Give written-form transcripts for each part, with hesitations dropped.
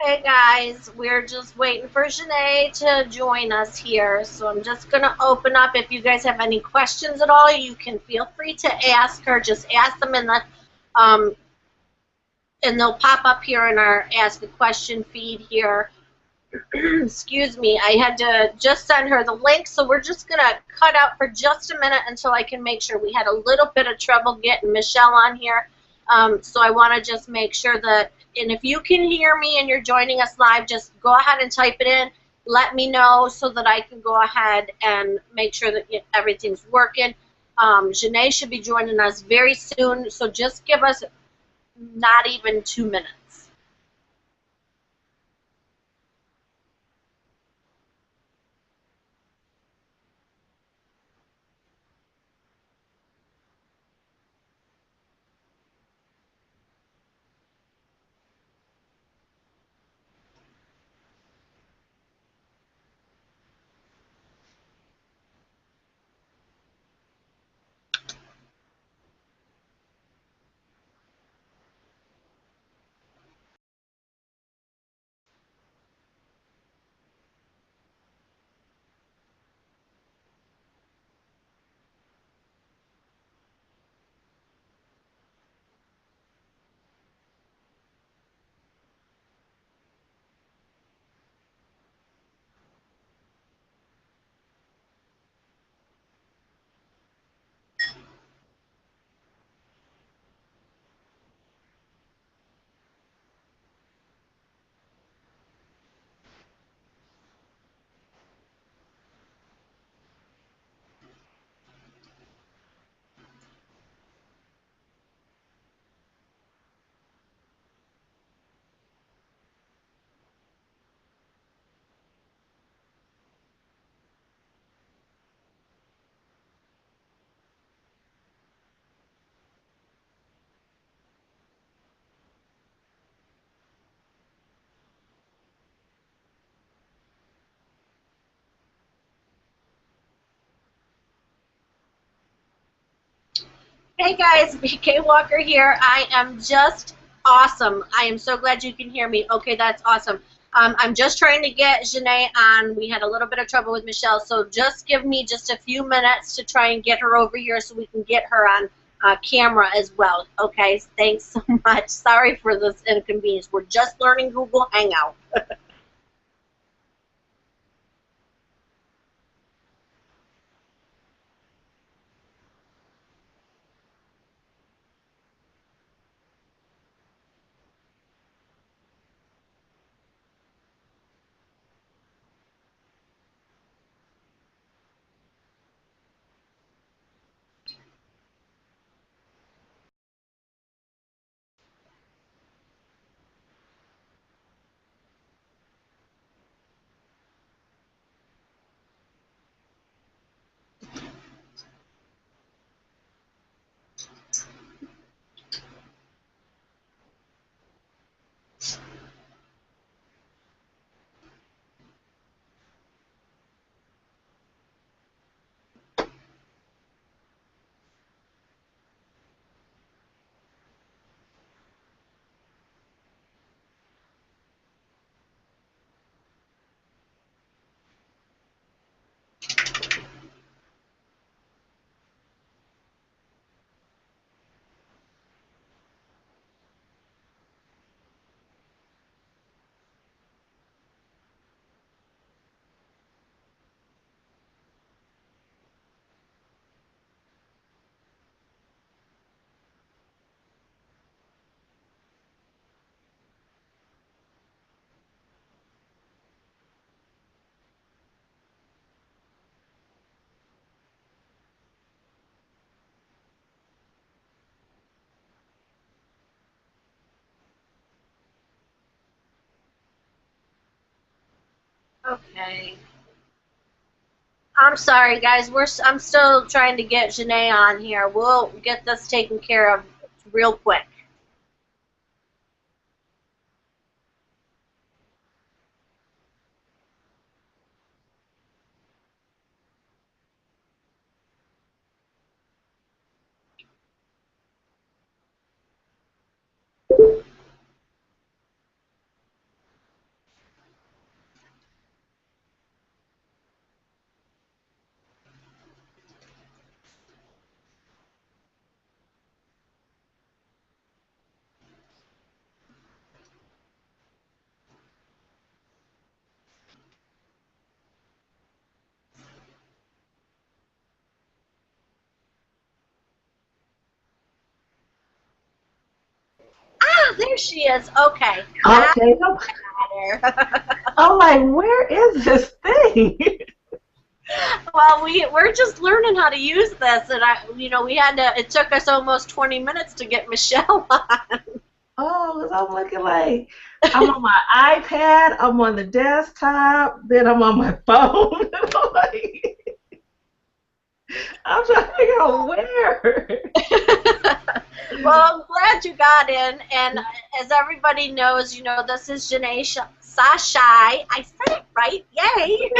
Hey guys, we're just waiting for Janae to join us here. So I'm just going to open up. If you guys have any questions at all, you can feel free to ask her. Just ask them um, and they'll pop up here in our Ask a Question feed here. Excuse me, I had to just send her the link. So we're just going to cut out for just a minute until I can make sure. We had a little bit of trouble getting Michelle on here. So I want to just make sure that, and if you can hear me and you're joining us live, just go ahead and type it in. Let me know so that I can go ahead and make sure that everything's working. Janae should be joining us very soon, so just give us not even 2 minutes. Hey guys, BK Walker here. I am just awesome. I am so glad you can hear me. Okay, that's awesome. I'm just trying to get Janae on. We had a little bit of trouble with Michelle, so just give me just a few minutes to try and get her over here so we can get her on camera as well. Okay, thanks so much. Sorry for this inconvenience. We're just learning Google Hangout. Okay. I'm sorry, guys. I'm still trying to get Janae on here. We'll get this taken care of real quick. There she is. Okay. Okay. I'm like, where is this thing? Well, we're just learning how to use this, and we had to. It took us almost 20 minutes to get Michelle on. Oh, 'cause I'm looking like I'm on my iPad, I'm on the desktop, then I'm on my phone. I'm like, I'm trying to figure out where. Well, I'm glad you got in, and as everybody knows, this is Janae Sashai. I said it right. Yay!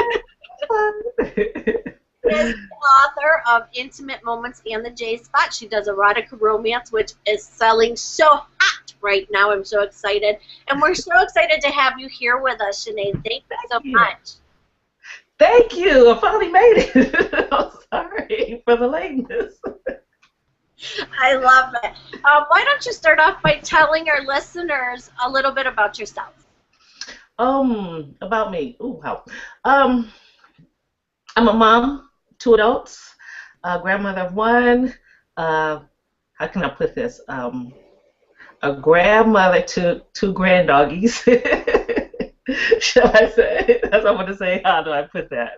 Is the author of Intimate Moments and the J Spot. She does erotic romance, which is selling so hot right now. I'm so excited. And we're so excited to have you here with us, Sinead. Thank you so much. Thank you. I finally made it. I'm sorry for the lateness. I love it. Why don't you start off by telling our listeners a little bit about yourself? About me. Ooh, how. I'm a mom, 2 adults, a grandmother of 1. How can I put this? A grandmother to 2 granddoggies. Shall I say? That's what I want to say. How do I put that?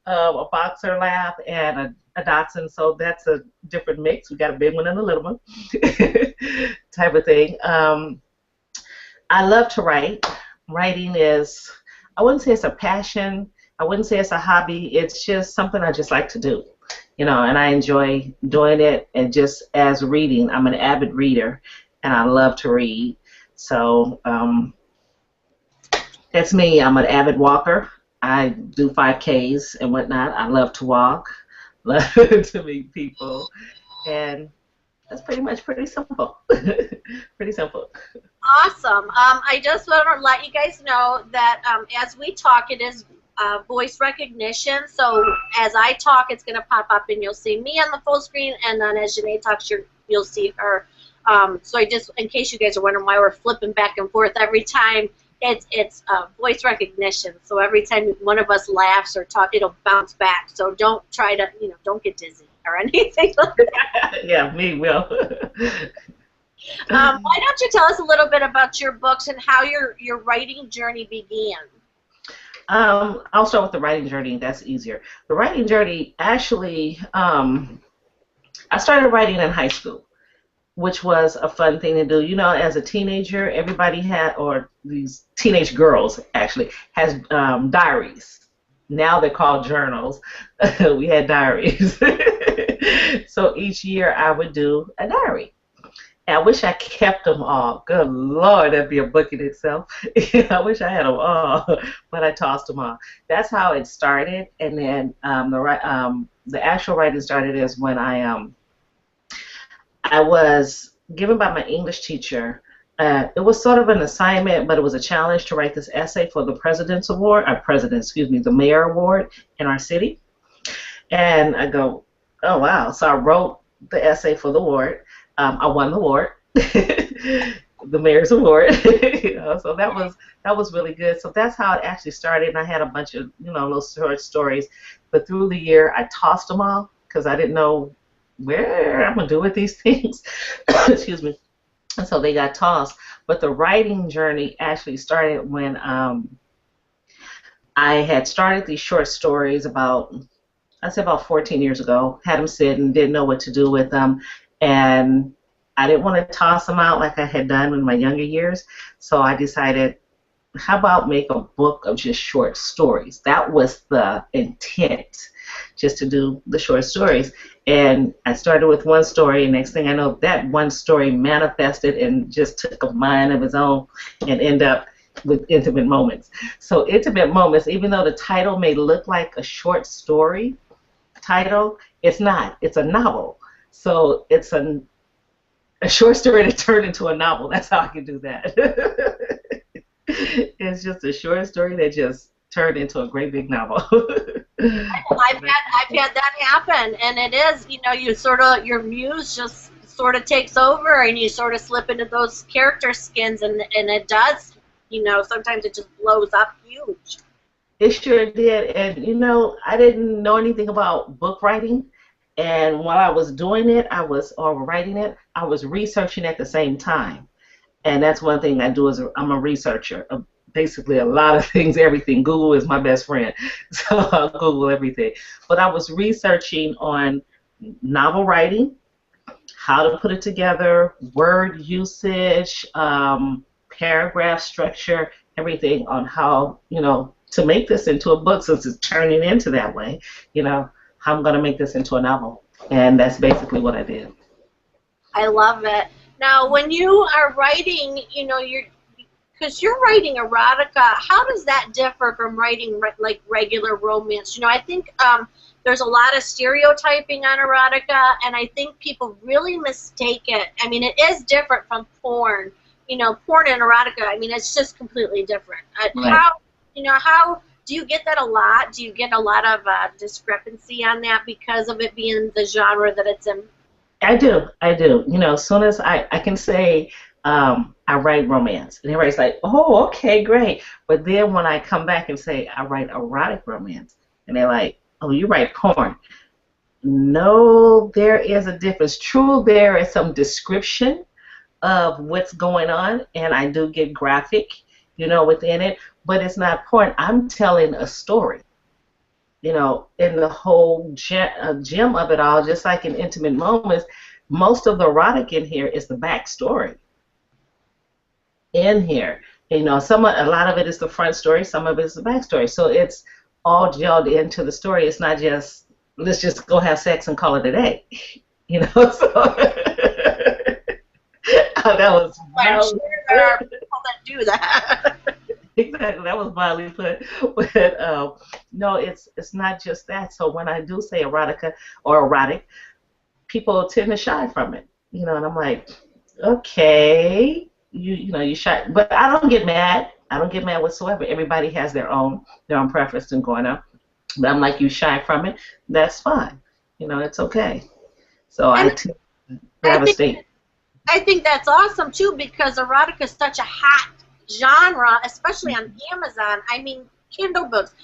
A boxer lab and a dachshund. So that's a different mix. We got a big one and a little one, type of thing. I love to write. Writing is, I wouldn't say it's a passion. I wouldn't say it's a hobby. It's just something I just like to do, and I enjoy doing it. And just as reading, I'm an avid reader, and I love to read. So that's me. I'm an avid walker. I do 5Ks and whatnot. I love to walk, love to meet people, and that's pretty simple. Pretty simple. Awesome. I just want to let you guys know that as we talk, it is voice recognition. So as I talk, it's going to pop up, and you'll see me on the full screen, and then as Janae talks, you'll see her. So I just, in case you guys are wondering why we're flipping back and forth every time, it's voice recognition. So every time one of us laughs or talk, it'll bounce back. So don't try to, don't get dizzy or anything like that. Yeah, me will. Why don't you tell us a little bit about your books and how your writing journey began? I'll start with the writing journey. That's easier. The writing journey, actually, I started writing in high school, which was a fun thing to do. As a teenager, everybody had, or these teenage girls actually, has diaries. Now they're called journals. We had diaries. So each year I would do a diary. I wish I kept them all. Good Lord, that'd be a book in itself. I wish I had them all, but I tossed them all. That's how it started, and then the actual writing started is when I was given by my English teacher. It was sort of an assignment, but it was a challenge to write this essay for the the Mayor Award in our city. And I go, oh wow! So I wrote the essay for the award. I won the award, the Mayor's Award. So that was really good. So that's how it actually started. And I had a bunch of little short stories, but through the year I tossed them all because I didn't know where I'm gonna do with these things. Excuse me. And so they got tossed. But the writing journey actually started when I had started these short stories about 14 years ago. Had them sit and didn't know what to do with them. And I didn't want to toss them out like I had done in my younger years, so I decided, how about make a book of just short stories? That was the intent, just to do the short stories. And I started with one story, and next thing I know, that one story manifested and just took a mind of its own and ended up with Intimate Moments. So Intimate Moments, even though the title may look like a short story title, it's not. It's a novel. So it's a short story that turned into a novel. That's how I can do that. It's just a short story that just turned into a great big novel. I've had that happen, and it is, your muse just sort of takes over, and you sort of slip into those character skins, and it does, sometimes it just blows up huge. It sure did, and I didn't know anything about book writing. And while I was doing it, or writing it, I was researching at the same time. And that's one thing I do is I'm a researcher of basically a lot of things, everything. Google is my best friend, so I'll Google everything. But I was researching on novel writing, how to put it together, word usage, paragraph structure, everything on how, to make this into a book since it's turning into that way, how I'm going to make this into a novel. And that's basically what I did. I love it. Now, when you are writing, because you're writing erotica, how does that differ from writing like regular romance? I think there's a lot of stereotyping on erotica, and I think people really mistake it. I mean, it is different from porn. Porn and erotica, I mean, it's just completely different. Right. How do you get that a lot? Do you get a lot of discrepancy on that because of it being the genre that it's in? I do. As soon as I can say I write romance, and everybody's like, oh, okay, great. But then when I come back and say I write erotic romance, and they're like, oh, you write porn. No, there is a difference. True, there is some description of what's going on, and I do get graphic, within it, but it's not porn. I'm telling a story. In the whole gem of it all, just like in Intimate Moments, most of the erotic in here is the backstory. In here, a lot of it is the front story, some of it is the backstory. So it's all gelled into the story. It's not just let's just go have sex and call it a day. So that was. I'm sure there are people that do that. Exactly, that was mildly put. But no, it's not just that. So when I do say erotica or erotic, people tend to shy from it. And I'm like, okay, you shy, but I don't get mad. I don't get mad whatsoever. Everybody has their own preference in going on. But I'm like, you shy from it, that's fine. It's okay. So I tend to have a state. I think that's awesome too, because erotica is such a hot genre, especially on Amazon. I mean, Kindle books.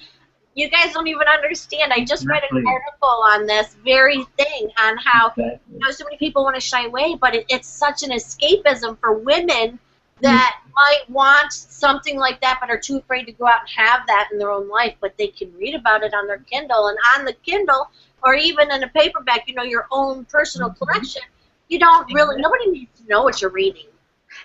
You guys don't even understand. I just read an article on this very thing, on how so many people want to shy away, but it's such an escapism for women that might want something like that but are too afraid to go out and have that in their own life, but they can read about it on their Kindle. And on the Kindle, or even in a paperback, your own personal collection, you don't really, nobody needs to know what you're reading.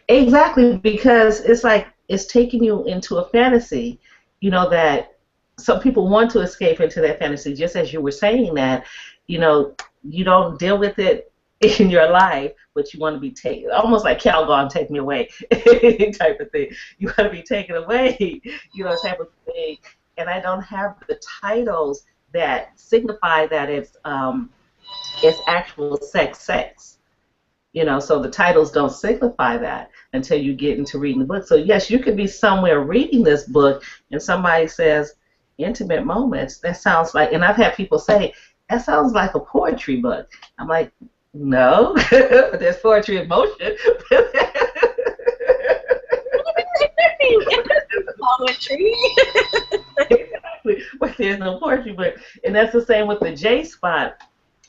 Exactly, because it's like it's taking you into a fantasy, that some people want to escape into that fantasy, just as you were saying that, you don't deal with it in your life, but you want to be taken, almost like Calgon, take me away type of thing. You want to be taken away, type of thing. And I don't have the titles that signify that it's actual sex. So the titles don't signify that until you get into reading the book. So yes, you could be somewhere reading this book and somebody says, Intimate Moments, that sounds like, and I've had people say, that sounds like a poetry book. I'm like, no, there's poetry in motion. It could be poetry. Exactly, but there's no poetry book. And that's the same with the J spot.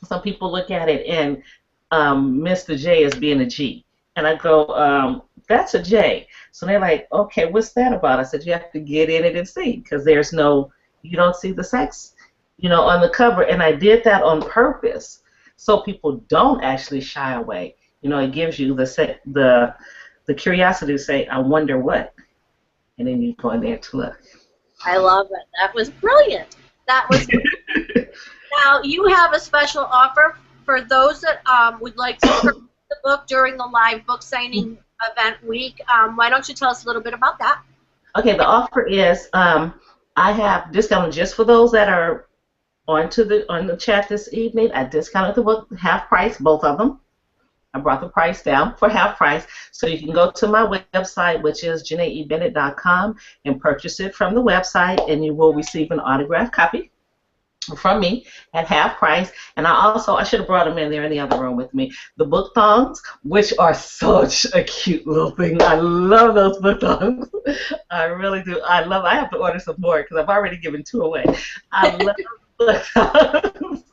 Some people look at it and Mr. J as being a G. And I go, that's a J. So they're like, okay, what's that about? I said, you have to get in it and see, because you don't see the sex, on the cover. And I did that on purpose so people don't actually shy away. It gives you the curiosity to say, I wonder what. And then you go in there to look. I love it. That was brilliant. That was Now, you have a special offer for those that would like to purchase the book during the live book signing event week. Why don't you tell us a little bit about that? Okay, the offer is I have discounted just for those that are on the chat this evening. I discounted the book half price, both of them. I brought the price down for half price, so you can go to my website, which is JanaeEBennett.com, and purchase it from the website, and you will receive an autographed copy from me at half price. And I should have brought them in there in the other room with me, the book thongs, which are such a cute little thing. I love those book thongs. I really do. I have to order some more because I've already given 2 away. I love book thongs.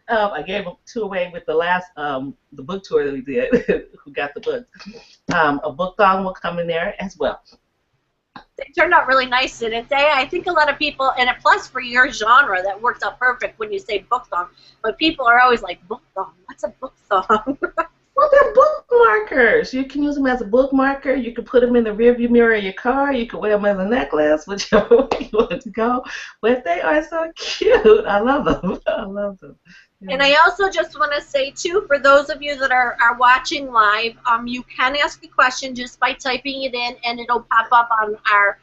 I gave them two away with the last the book tour that we did. Who got the books? A book thong will come in there as well. They turned out really nice, didn't they? I think a lot of people, and plus for your genre, that worked out perfect when you say book thong. But people are always like, book thong? What's a book thong? Well, they're bookmarkers. You can use them as a bookmarker. You can put them in the rearview mirror of your car. You can wear them as a necklace, whichever way you want to go. But they are so cute. I love them. I love them. Yeah. And I also just want to say, too, for those of you that are watching live, you can ask a question just by typing it in, and it'll pop up on our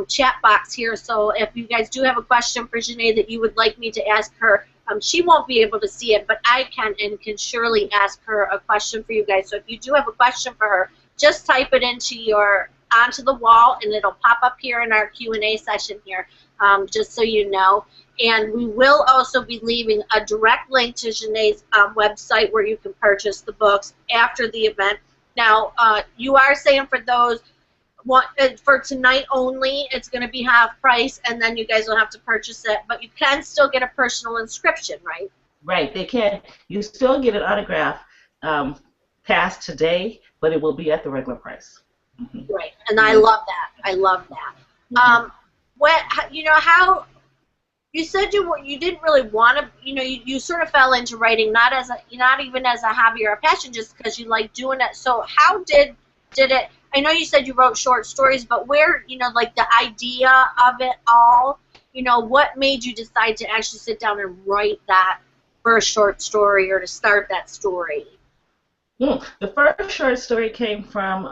chat box here. So if you guys do have a question for Janae that you would like me to ask her, she won't be able to see it, but I can and can surely ask her a question for you guys. So if you do have a question for her, just type it onto the wall, and it'll pop up here in our Q&A session here, just so you know. And we will also be leaving a direct link to Janae's website where you can purchase the books after the event. Now, you are saying for those, for tonight only, it's going to be half price, and then you guys will have to purchase it. But you can still get a personal inscription, right? Right, they can. You still get an autograph past today, but it will be at the regular price. Mm-hmm. Right, and I love that. I love that. Mm-hmm. How you said you didn't really want to, you sort of fell into writing not even as a hobby or a passion, just because you like doing it. So how did it? I know you said you wrote short stories, but where, like the idea of it all, what made you decide to actually sit down and write that first short story, or to start that story? The first short story came from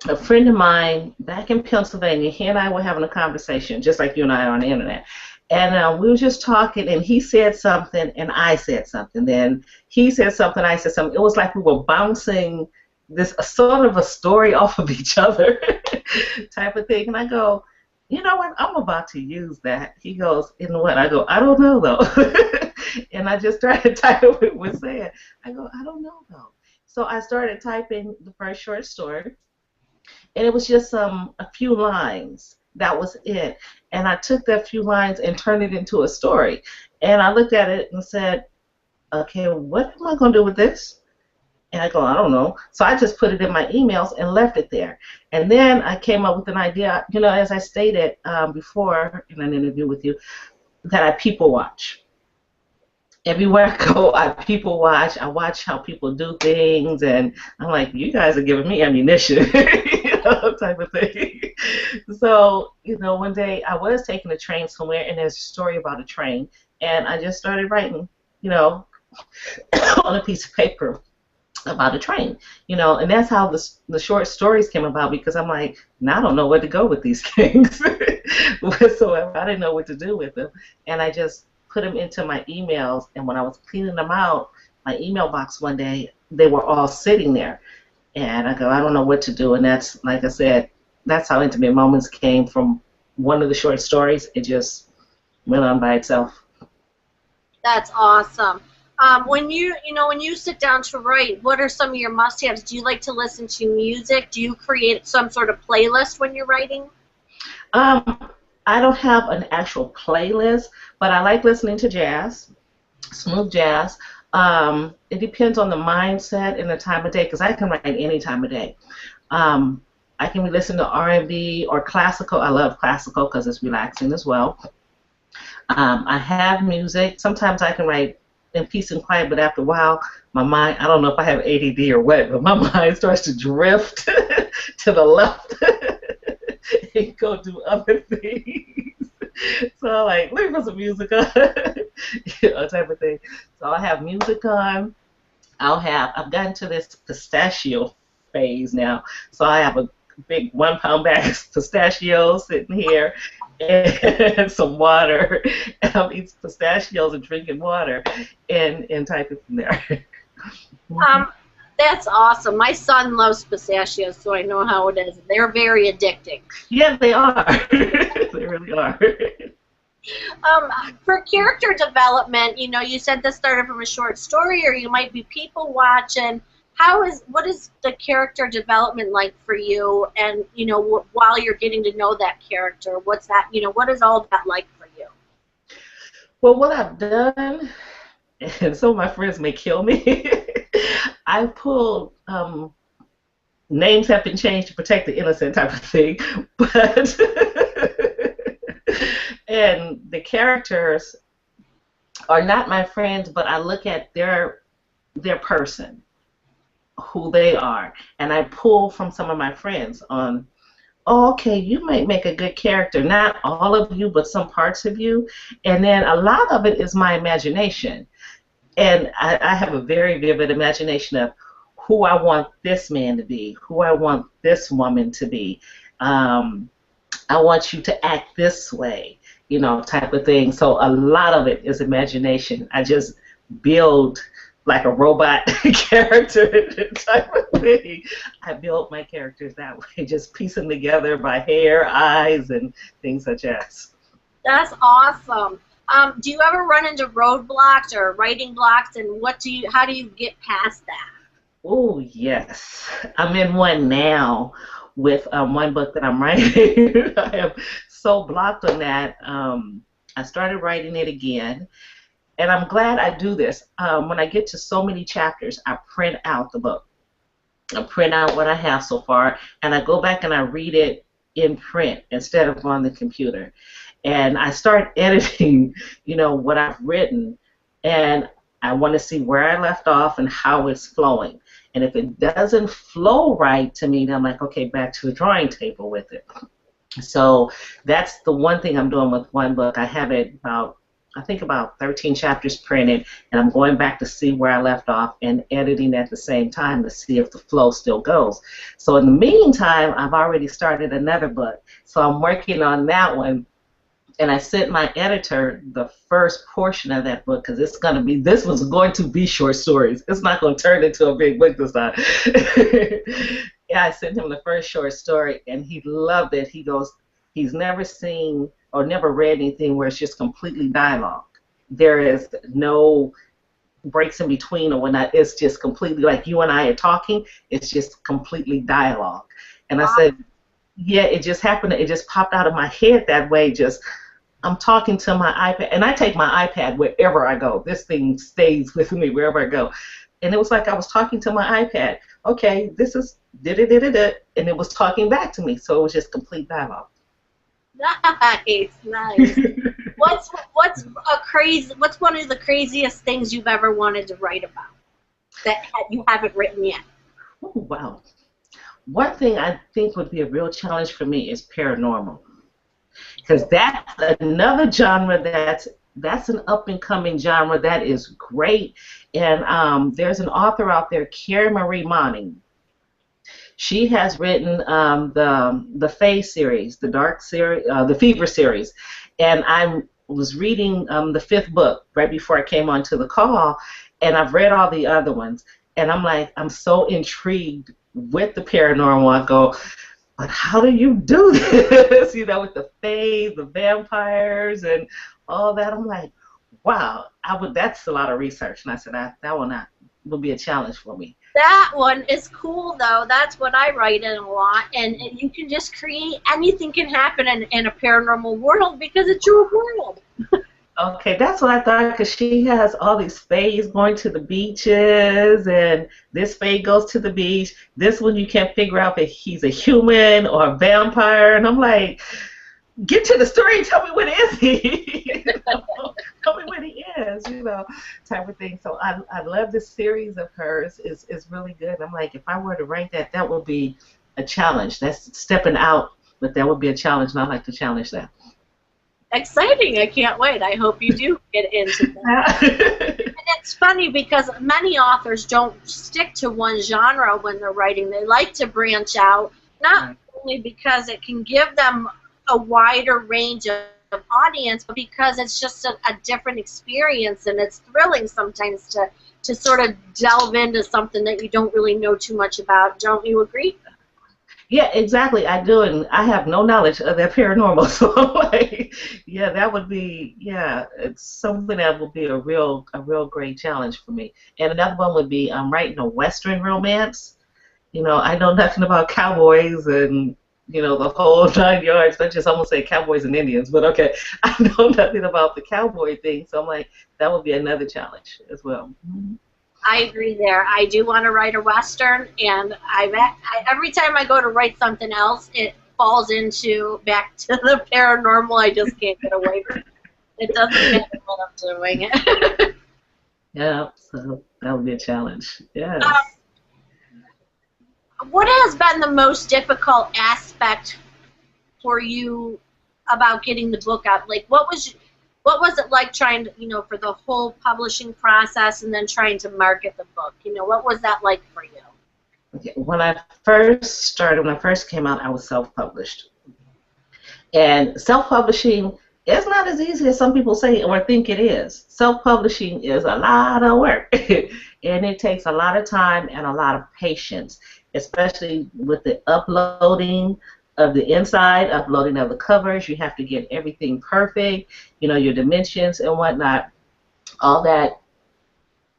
a friend of mine back in Pennsylvania. He and I were having a conversation, just like you and I are on the internet. And we were just talking, and he said something, and I said something. Then he said something, I said something. It was like we were bouncing this sort of a story off of each other type of thing. And I go, you know what, I'm about to use that. He goes, in what? I go, I don't know, though. And I just started typing what we're saying. I go, I don't know, though. So I started typing the first short story, and it was just a few lines. That was it. And I took that few lines and turned it into a story. And I looked at it and said, okay, what am I going to do with this? And I go, I don't know. So I just put it in my emails and left it there. And then I came up with an idea, as I stated before in an interview with you, that I people watch. Everywhere I go, I people watch. I watch how people do things, and I'm like, you guys are giving me ammunition, type of thing. So, one day I was taking a train somewhere, and there's a story about a train, and I just started writing, on a piece of paper about a train, and that's how the short stories came about, because I'm like, now I don't know where to go with these things whatsoever. I didn't know what to do with them, and I just put them into my emails. And when I was cleaning them out, my email box one day, they were all sitting there, and I go, I don't know what to do. And that's, like I said, that's how Intimate Moments came from one of the short stories. It just went on by itself. That's awesome. When you sit down to write, what are some of your must-haves? Do you like to listen to music? Do you create some sort of playlist when you're writing? I don't have an actual playlist, but I like listening to jazz, smooth jazz. It depends on the mindset and the time of day, because I can write any time of day. I can listen to R&B or classical. I love classical because it's relaxing as well. I have music. Sometimes I can write in peace and quiet, but after a while, my mind, I don't know if I have ADD or what, but my mind starts to drift to the left and go do other things. So I'm like, let me put some music on, type of thing. So I'll have music on. I've gotten to this pistachio phase now. So I have a big 1 pound bag of pistachios sitting here, and some water, and I'm eating pistachios and drinking water, and typing from there. That's awesome. My son loves pistachios, so I know how it is. They're very addicting. Yeah, they are. They really are. For character development, you said this started from a short story, or you might be people watching. What is the character development like for you? And while you're getting to know that character, what is all that like for you? Well, what I've done, and some of my friends may kill me, I've pulled names have been changed to protect the innocent type of thing, but and the characters are not my friends, but I look at their person, who they are, and I pull from some of my friends on. Oh, okay, you might make a good character. Not all of you, but some parts of you. And then a lot of it is my imagination. And I have a very vivid imagination of who I want this man to be, who I want this woman to be. I want you to act this way, type of thing. So a lot of it is imagination. I just build like a robot character type of thing. I build my characters that way, just piece them together by hair, eyes, and things such as. That's awesome. Do you ever run into roadblocks or writing blocks, and how do you get past that? Oh, yes. I'm in one now with one book that I'm writing. I am so blocked on that. I started writing it again, and I'm glad I do this. When I get to so many chapters, I print out the book. I print out what I have so far, and I go back and I read it in print instead of on the computer. And I start editing, what I've written, and I want to see where I left off and how it's flowing. And if it doesn't flow right to me, then I'm like, okay, back to the drawing table with it. So that's the one thing I'm doing with one book. I have it about 13 chapters printed, and I'm going back to see where I left off and editing at the same time to see if the flow still goes. So in the meantime, I've already started another book. So I'm working on that one. And I sent my editor the first portion of that book because this was going to be short stories. It's not going to turn into a big book this time. Yeah, I sent him the first short story, and he loved it. He goes, he's never seen or never read anything where it's just completely dialogue. There is no breaks in between or whatnot. It's just completely like you and I are talking. It's just completely dialogue. And I said, yeah, it just happened. It just popped out of my head that way. I'm talking to my iPad, and I take my iPad wherever I go. This thing stays with me wherever I go. And it was like I was talking to my iPad. Okay, this is da-da-da-da-da, and it was talking back to me. So it was just complete dialogue. Nice, nice. What's one of the craziest things you've ever wanted to write about that you haven't written yet? Oh, wow. One thing I think would be a real challenge for me is paranormal, because that's another genre that's an up-and-coming genre that is great. And there's an author out there, Carrie Marie Moning. She has written the Fae series, the Dark series, the Fever series, and I was reading the 5th book right before I came onto the call, and I've read all the other ones, and I'm like, I'm so intrigued with the paranormal. I go, but how do you do this? With the fae, the vampires, and all that. I'm like, wow, that's a lot of research. And I said, that will be a challenge for me. That one is cool, though. That's what I write in a lot. And you can just create, anything can happen in a paranormal world because it's your world. Okay, that's what I thought, because she has all these fays going to the beaches, and this fae goes to the beach. This one you can't figure out if he's a human or a vampire, and I'm like, get to the story and tell me what is he? Tell me what he is, type of thing. So I love this series of hers. It's really good. I'm like, if I were to write that would be a challenge. That's stepping out, but that would be a challenge, and I like to challenge that. Exciting. I can't wait. I hope you do get into that. And it's funny because many authors don't stick to one genre when they're writing. They like to branch out, not only because it can give them a wider range of audience, but because it's just a different experience, and it's thrilling sometimes to sort of delve into something that you don't really know too much about. Don't you agree? Yeah, exactly. I do, and I have no knowledge of that paranormal. So I'm like, yeah, that would be, it's something that would be a real great challenge for me. And another one would be writing a Western romance. I know nothing about cowboys and the whole 9 yards. I just almost say cowboys and Indians, but okay, I know nothing about the cowboy thing, so I'm like, that would be another challenge as well. I agree there. I do want to write a Western, and every time I go to write something else, it falls into back to the paranormal. I just can't get away from it. It doesn't matter what I'm doing. Yeah, so that would be a challenge. Yes. What has been the most difficult aspect for you about getting the book out? Like, what was it like trying to, for the whole publishing process and then trying to market the book? What was that like for you? Okay. When I first came out, I was self-published. And self-publishing is not as easy as some people say or think it is. Self-publishing is a lot of work, and it takes a lot of time and a lot of patience, especially with the uploading of the inside, uploading of the covers. You have to get everything perfect, your dimensions and whatnot, all that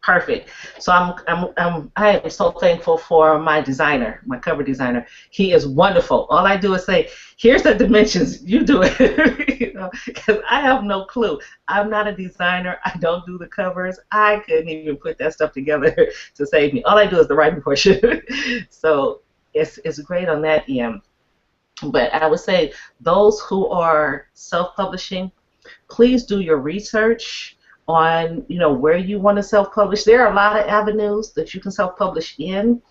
perfect. So I am so thankful for my designer, my cover designer. He is wonderful. All I do is say, here's the dimensions, you do it, because I have no clue. I'm not a designer. I don't do the covers. I couldn't even put that stuff together to save me. All I do is the writing portion. So it's great on that end. But I would say those who are self-publishing, please do your research on where you want to self-publish. There are a lot of avenues that you can self-publish in,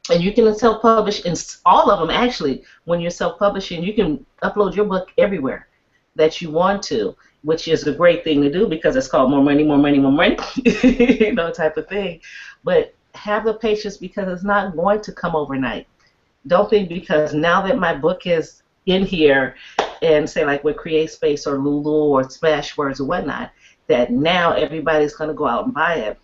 and you can self-publish in all of them. Actually, when you're self-publishing, you can upload your book everywhere that you want to, which is a great thing to do because it's called more money, more money, more money, type of thing. But have the patience because it's not going to come overnight. Don't think because now that my book is in here, and say like with CreateSpace or Lulu or Smashwords or whatnot, that now everybody's going to go out and buy it.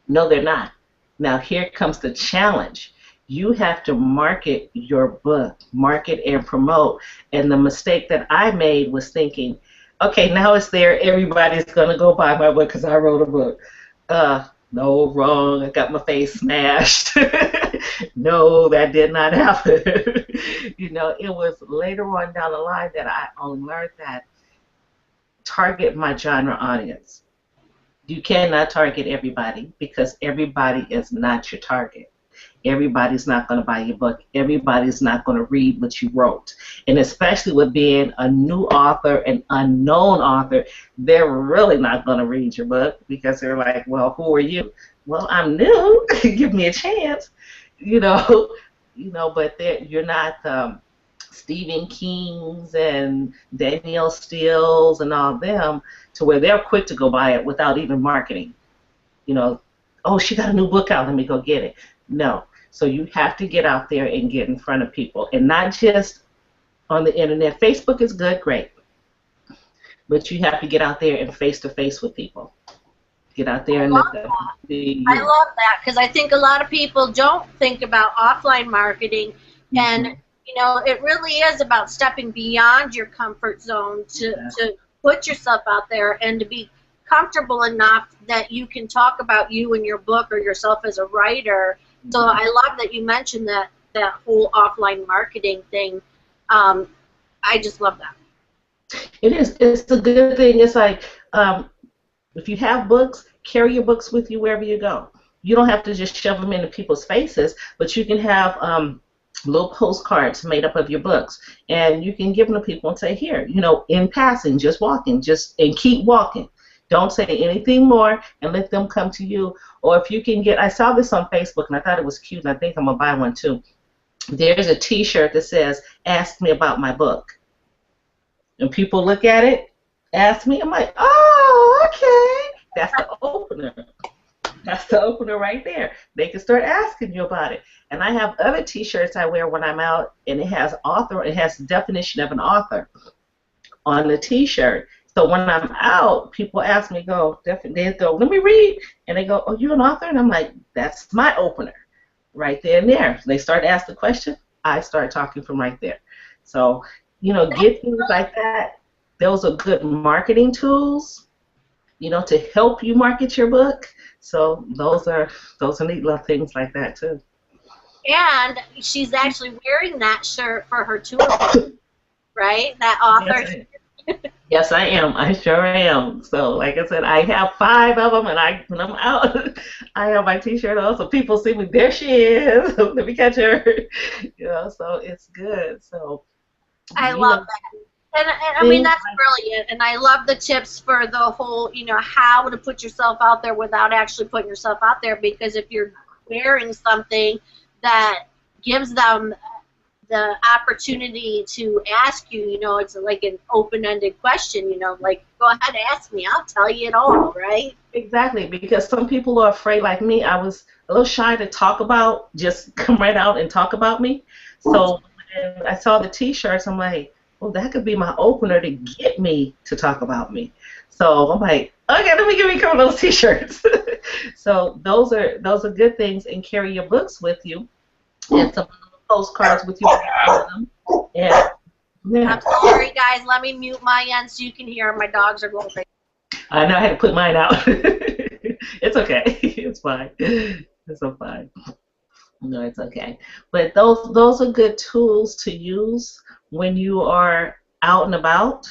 No, they're not. Now here comes the challenge. You have to market your book, market and promote. And the mistake that I made was thinking, okay, now it's there, everybody's going to go buy my book because I wrote a book. No, wrong, I got my face smashed. No, that did not happen. It was later on down the line that I only learned that target my genre audience. You cannot target everybody because everybody is not your target. Everybody's not going to buy your book. Everybody's not going to read what you wrote. And especially with being a new author, an unknown author, they're really not going to read your book because they're like, well, who are you? Well, I'm new. Give me a chance. But you're not Stephen King's and Danielle Steele's and all them to where they're quick to go buy it without even marketing. Oh, she got a new book out, let me go get it. No. So you have to get out there and get in front of people, and not just on the internet. Facebook is good, great, but you have to get out there and face-to-face with people. Get out there and I love that because I think a lot of people don't think about offline marketing, and it really is about stepping beyond your comfort zone to put yourself out there and to be comfortable enough that you can talk about you and your book or yourself as a writer. So I love that you mentioned that whole offline marketing thing. I just love that. It is. It's a good thing. It's like if you have books, carry your books with you wherever you go. You don't have to just shove them into people's faces, but you can have little postcards made up of your books, and you can give them to people and say, here, in passing, just walking, and keep walking. Don't say anything more and let them come to you. Or if you can I saw this on Facebook and I thought it was cute and I think I'm going to buy one too. There's a t-shirt that says, ask me about my book. And people look at it, ask me, I'm like, oh, okay. That's the opener. That's the opener right there. They can start asking you about it. And I have other t-shirts I wear when I'm out, and it has the definition of an author on the t-shirt. So when I'm out, people ask me, they go, let me read. And they go, oh, you an author? And I'm like, that's my opener right there and there. They start asking the question, I start talking from right there. So, get things like that. Those are good marketing tools, to help you market your book. So those are neat little things like that too. And she's actually wearing that shirt for her tour, right? That author. Yes, yes, I am. I sure am. So, like I said, I have 5 of them, and when I'm out, I have my T-shirt on, so people see me. There she is. Let me catch her. So it's good. So, I you love know, that. And I mean, things that's brilliant. And I love the tips for the whole, how to put yourself out there without actually putting yourself out there. Because if you're wearing something that gives them the opportunity to ask you, it's like an open-ended question, like, go ahead, ask me. I'll tell you it all, right? exactly, because some people are afraid, like me. I was a little shy to talk about, just come right out and talk about me. So when I saw the T-shirts, I'm like, well, that could be my opener to get me to talk about me. So I'm like, okay, let me give me a couple of those T-shirts. So those are good things, and carry your books with you, and some postcards with you. And yeah, I'm sorry, guys. Let me mute my end so you can hear. My dogs are going crazy. I know I had to put mine out. It's okay. It's fine. It's so fine. No, it's okay. But those are good tools to use when you are out and about,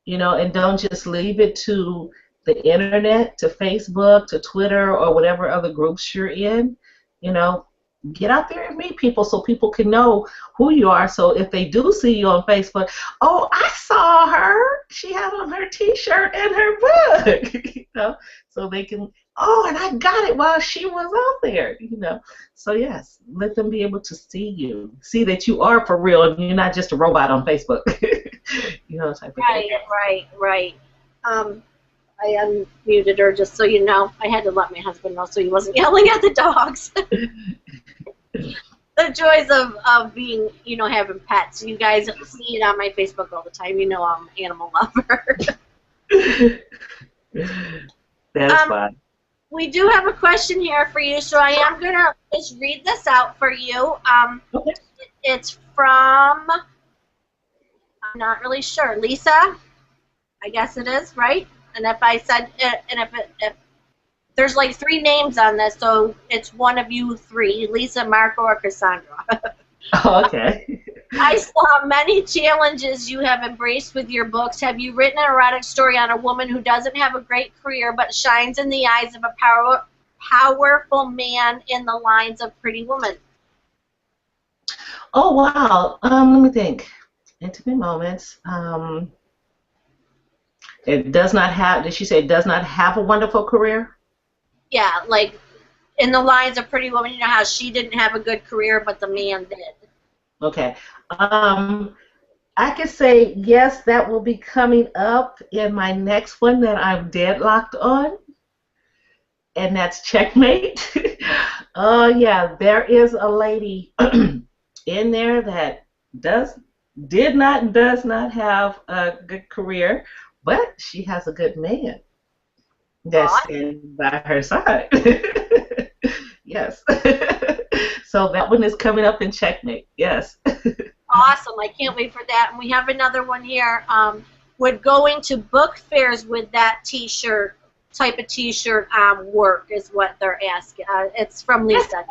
and don't just leave it to the internet, to Facebook, to Twitter, or whatever other groups you're in. You know, get out there and meet people so people can know who you are. So if they do see you on Facebook, oh, I saw her. She had on her T-shirt and her book. So they can. Oh, and I got it while she was out there. So yes, let them be able to see you, see that you are for real, and you're not just a robot on Facebook. Type of thing. Right. I unmuted her just so you know. I had to let my husband know so he wasn't yelling at the dogs. The joys of being, having pets. You guys see it on my Facebook all the time. I'm an animal lover. That's fine. We do have a question here for you, so I am going to just read this out for you. Okay. It's from, I'm not really sure, Lisa, I guess it is, right? And if I said, if there's like 3 names on this, so it's one of you 3, Lisa, Marco, or Cassandra. Oh, okay. I saw many challenges you have embraced with your books. Have you written an erotic story on a woman who doesn't have a great career but shines in the eyes of a powerful man in the lines of Pretty Woman? Oh, wow. Let me think. Intimate moments. It does not have, did she say it does not have a wonderful career? Yeah, like in the lines of Pretty Woman, how she didn't have a good career but the man did. Okay. I could say yes, that will be coming up in my next one that I'm deadlocked on, and that's Checkmate. Oh yeah, there is a lady in there that did not and does not have a good career, but she has a good man that's standing by her side. Yes. So that one is coming up in Checkmate. Yes. Awesome. I can't wait for that. And we have another one here. Would going to book fairs with that T-shirt, type of T-shirt work is what they're asking. It's from Lisa.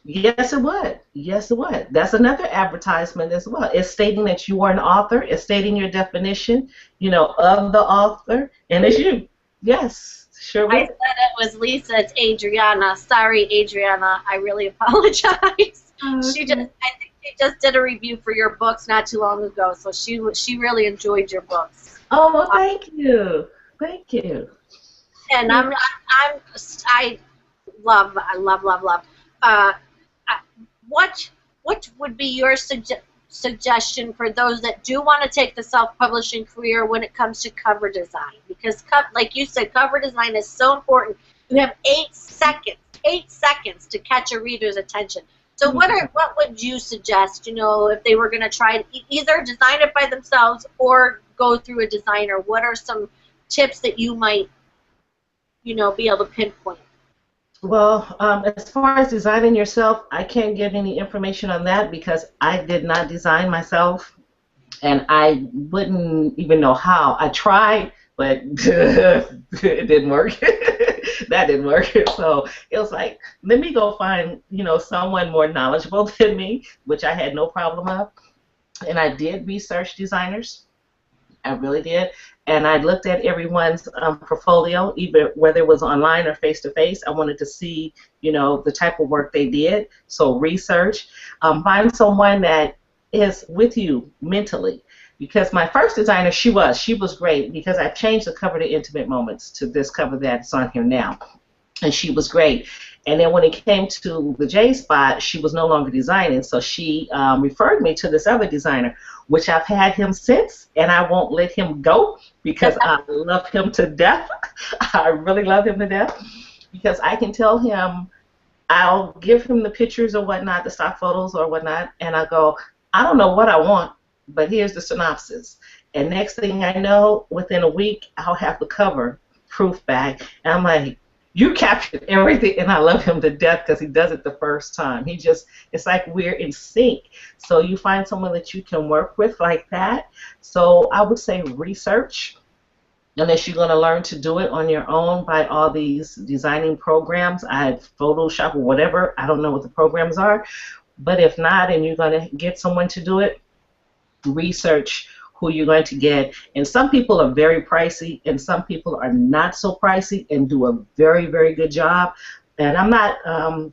Yes, it would. Yes, it would. That's another advertisement as well. It's stating that you are an author. It's stating your definition, of the author, and it's you. Yes, sure would. I said it was Lisa. It's Adriana. Sorry, Adriana. I really apologize. Okay. I think she just did a review for your books not too long ago, so she really enjoyed your books. Oh, well, thank you. Thank you. And I love. What would be your suggestion for those that do want to take the self-publishing career when it comes to cover design? Because, like you said, cover design is so important. You have 8 seconds to catch a reader's attention. So what would you suggest, if they were going to try to either design it by themselves or go through a designer? What are some tips that you might, be able to pinpoint? Well, as far as designing yourself, I can't give any information on that because I did not design myself, and I wouldn't even know how. I tried, but it didn't work. That didn't work. So it was like, let me go find, someone more knowledgeable than me, which I had no problem of. And I did research designers. I really did. And I looked at everyone's portfolio, either whether it was online or face to face. I wanted to see, the type of work they did. So research, find someone that is with you mentally. Because my first designer, she was great, because I changed the cover to Intimate Moments to this cover that's on here now. And she was great. And then when it came to the J spot, she was no longer designing, so she referred me to this other designer, which I've had him since, and I won't let him go because I love him to death. I really love him to death, because I can tell him, I'll give him the pictures or whatnot, the stock photos or whatnot, and I go, I don't know what I want, but here's the synopsis. And next thing I know, within a week, I'll have the cover proof back, and I'm like, you captured everything, and I love him to death because he does it the first time. It's like we're in sync. So you find someone that you can work with like that. So I would say research, unless you're going to learn to do it on your own by all these designing programs. Photoshop or whatever. I don't know what the programs are. But if not, and you're going to get someone to do it, research who you're going to get. And some people are very pricey, and some people are not so pricey and do a very, very good job. And I'm not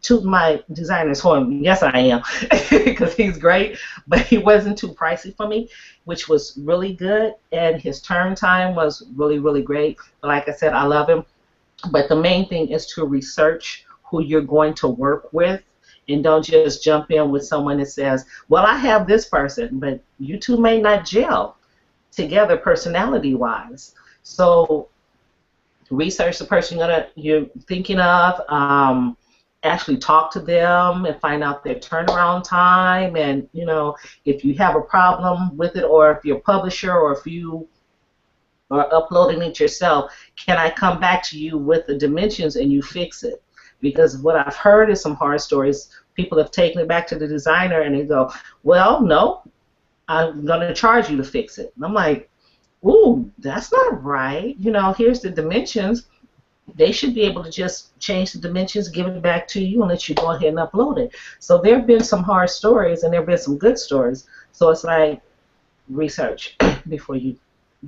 tooting my designer's horn. Yes, I am, because he's great, but he wasn't too pricey for me, which was really good. And his turn time was really, really great. But like I said, I love him. But the main thing is to research who you're going to work with. And don't just jump in with someone that says, well, I have this person, but you two may not gel together personality-wise. So research the person you're thinking of, actually talk to them and find out their turnaround time, and, if you have a problem with it, or if you're a publisher, or if you are uploading it yourself, can I come back to you with the dimensions and you fix it? Because what I've heard is some horror stories. People have taken it back to the designer and they go, well, no, I'm going to charge you to fix it. And I'm like, ooh, that's not right. Here's the dimensions. They should be able to just change the dimensions, give it back to you, and let you go ahead and upload it. So there have been some horror stories, and there have been some good stories. So it's like research before you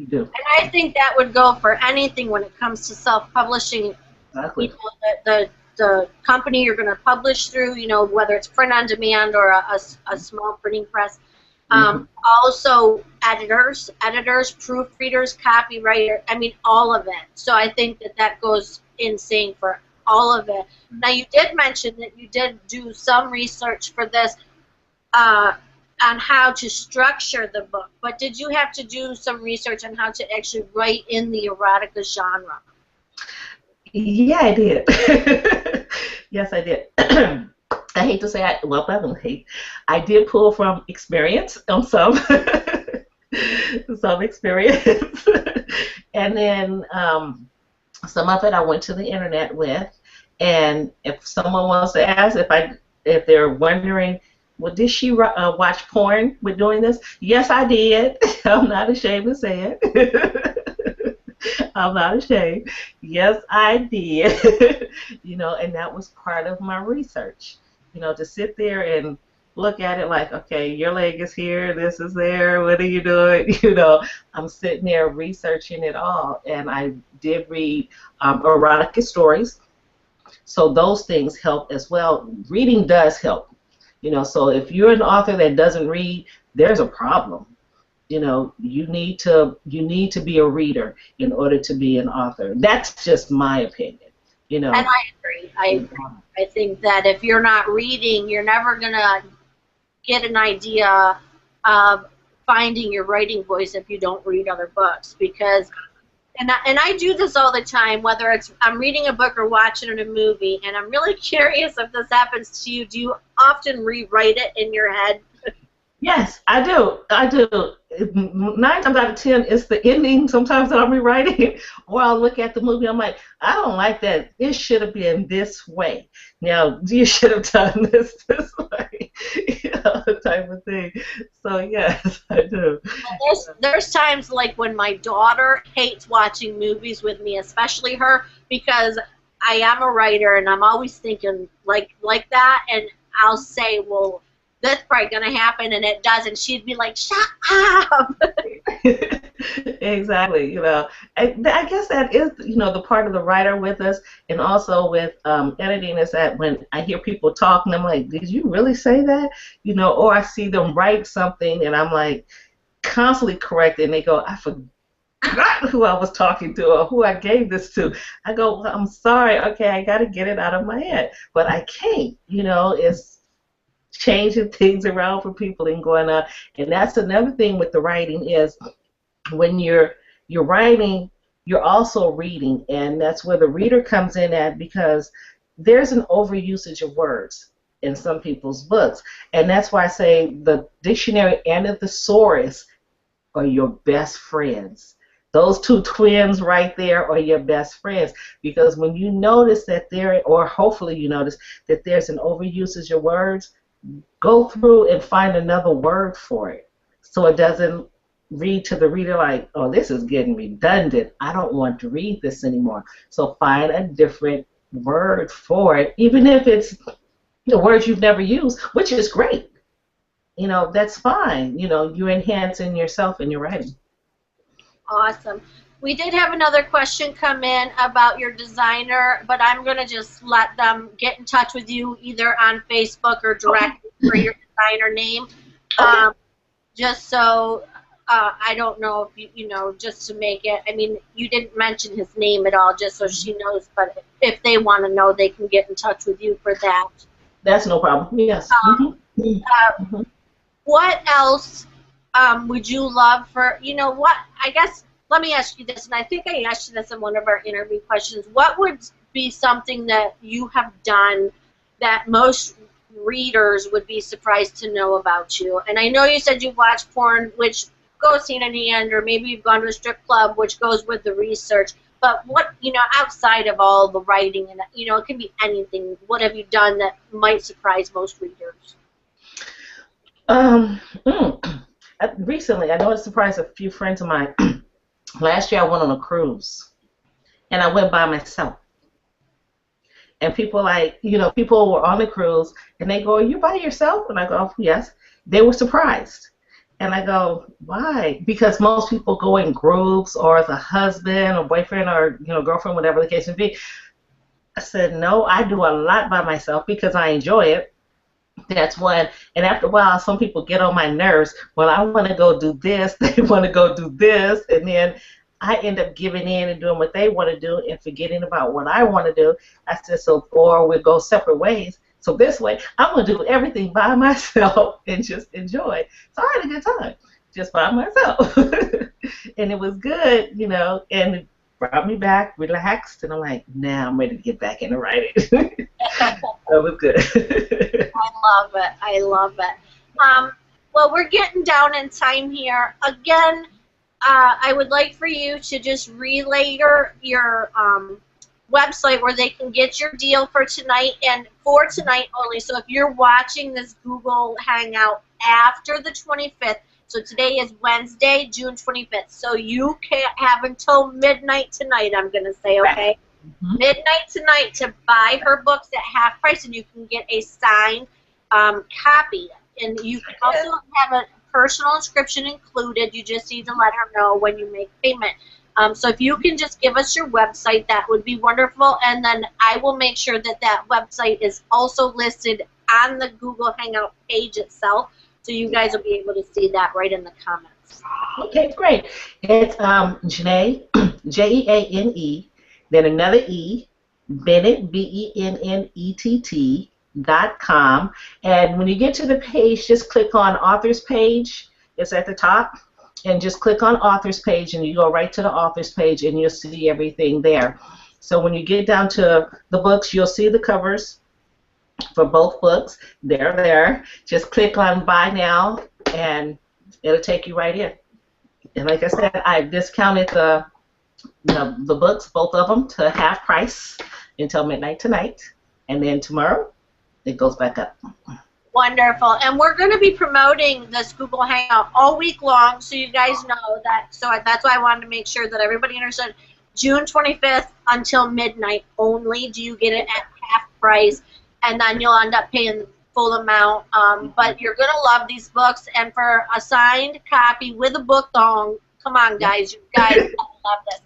do. And I think that would go for anything when it comes to self-publishing. Exactly. The company you're going to publish through, whether it's print on demand or a small printing press. Also editors, proofreaders, copywriter, all of it. So I think that goes insane for all of it. Now, you did mention that you did do some research for this on how to structure the book, but did you have to do some research on how to actually write in the erotica genre? Yeah, I did. Yes, I did. I hate to say I don't hate. I did pull from experience on some experience, and then some of it I went to the internet with. And if someone wants to ask, if they're wondering, well, did she watch porn with doing this? Yes, I did. I'm not ashamed to say it. I'm not ashamed. Yes, I did. And that was part of my research. To sit there and look at it like, okay, your leg is here, this is there, what are you doing? I'm sitting there researching it all. And I did read erotica stories. So those things help as well. Reading does help. So if you're an author that doesn't read, there's a problem. You need to be a reader in order to be an author. That's just my opinion. And I agree. I think that if you're not reading, you're never gonna get an idea of finding your writing voice if you don't read other books. Because, and I do this all the time, whether it's I'm reading a book or watching a movie, and I'm really curious if this happens to you. Do you often rewrite it in your head? Yes, I do. 9 times out of 10, it's the ending sometimes that I'm rewriting, or I'll look at the movie, I'm like, I don't like that. It should have been this way. Now, you should have done this way, type of thing. So, yes, I do. There's times like when my daughter hates watching movies with me, especially her, because I am a writer, and I'm always thinking like that, and I'll say, well, that's probably going to happen, and it doesn't. She'd be like, shut up. Exactly. I guess that is, the part of the writer with us, and also with editing is that when I hear people talking, I'm like, did you really say that? Or I see them write something, and I'm like constantly correcting. They go, I forgot who I was talking to or who I gave this to. I go, well, I'm sorry. Okay, I got to get it out of my head, but I can't. It's changing things around for people and going on. And that's another thing with the writing is when you're writing, you're also reading, and that's where the reader comes in at, because there's an overusage of words in some people's books, and that's why I say the dictionary and the thesaurus are your best friends. Those two twins right there are your best friends, because when you notice that or hopefully you notice that there's an overusage of words, go through and find another word for it, so it doesn't read to the reader like, oh, this is getting redundant. I don't want to read this anymore. So find a different word for it, even if it's the words you've never used, which is great. That's fine. You're enhancing yourself in your writing. Awesome. We did have another question come in about your designer, but I'm going to just let them get in touch with you either on Facebook or directly for your designer name. Just so I don't know if just to make it, I mean, you didn't mention his name at all, just so she knows, but if they want to know, they can get in touch with you for that. That's no problem. Yes. What else would you love for, I guess, let me ask you this, and I think I asked you this in one of our interview questions. What would be something that you have done that most readers would be surprised to know about you? And I know you said you watch porn, which goes hand in hand, or maybe you've gone to a strip club, which goes with the research. But what, outside of all the writing, and it can be anything, what have you done that might surprise most readers? Recently, I know it surprised a few friends of mine. Last year I went on a cruise, and I went by myself. And people people were on the cruise, and they go, are you by yourself? And I go, yes. They were surprised. And I go, why? Because most people go in groups, or as a husband or boyfriend or girlfriend, whatever the case may be. I said, no, I do a lot by myself because I enjoy it. That's one. And after a while, some people get on my nerves. Well, I want to go do this. They want to go do this. And then I end up giving in and doing what they want to do and forgetting about what I want to do. I said, or we'll go separate ways. So this way, I'm going to do everything by myself and just enjoy. So I had a good time just by myself. And it was good, and it brought me back, relaxed, and I'm like, now I'm ready to get back into writing. That was good. I love it. Well, we're getting down in time here. Again, I would like for you to just relay your website where they can get your deal for tonight and for tonight only. So if you're watching this Google Hangout after the 25th, so today is Wednesday, June 25th, so you can have until midnight tonight, I'm going to say, okay? Mm-hmm. Midnight tonight to buy her books at half price, and you can get a signed copy. And you can also have a personal inscription included. You just need to let her know when you make payment. So if you can just give us your website, that would be wonderful. And then I will make sure that that website is also listed on the Google Hangout page itself. So you guys will be able to see that right in the comments. Okay, great. It's Jeanette, Jeanne, then another E, Bennett, BENNETT.com. And when you get to the page, just click on Author's Page. It's at the top. And just click on Author's Page, and you go right to the Author's Page, and you'll see everything there. So when you get down to the books, you'll see the covers for both books. They're there. Just click on Buy Now, and it'll take you right in. And like I said, I discounted the books, both of them, to half price until midnight tonight. And then tomorrow, it goes back up. Wonderful. And we're going to be promoting this Google Hangout all week long, so you guys know that. So that's why I wanted to make sure that everybody understood June 25th until midnight only. Do you get it at half price? And then you'll end up paying the full amount. But you're going to love these books. And for a signed copy with a book thong, come on, guys. You guys love this.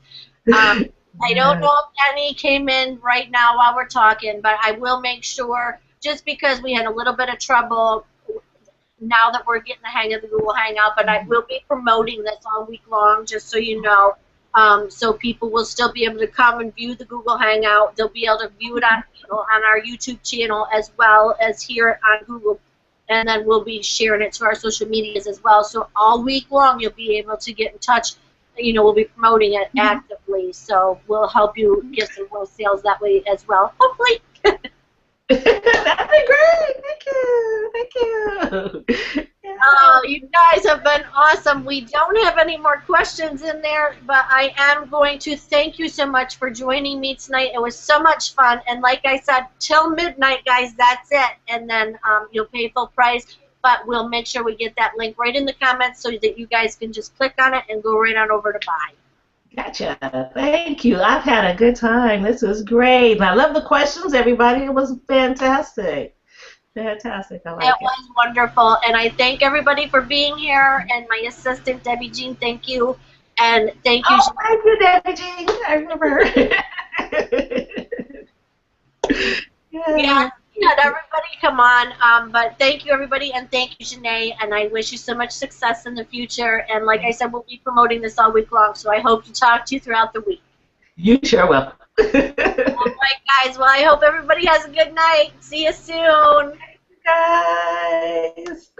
I don't know if any came in right now while we're talking, but I will make sure, just because we had a little bit of trouble now that we're getting the hang of the Google Hangout, but I will be promoting this all week long, just so you know. So people will still be able to come and view the Google Hangout. They'll be able to view it on our YouTube channel as well as here on Google. And then we'll be sharing it to our social medias as well. So all week long you'll be able to get in touch. We'll be promoting it actively. So we'll help you get some more sales that way as well, hopefully. That'd be great. Thank you. Thank you. Yeah. Oh, you guys have been awesome. We don't have any more questions in there, but I am going to thank you so much for joining me tonight. It was so much fun. And like I said, till midnight, guys, that's it. And then you'll pay full price. But we'll make sure we get that link right in the comments so that you guys can just click on it and go right on over to buy. Gotcha. Thank you. I've had a good time. This is great. And I love the questions, everybody. It was fantastic. Fantastic. I like it. It was wonderful. And I thank everybody for being here. And my assistant, Debbie Jean, thank you. And thank you. Oh, thank you, Debbie Jean. I remember. Yeah. Not everybody come on, but thank you, everybody, and thank you, Janae, and I wish you so much success in the future. And like I said, we'll be promoting this all week long, so I hope to talk to you throughout the week. You sure will. All right, guys. Well, I hope everybody has a good night. See you soon. Guys.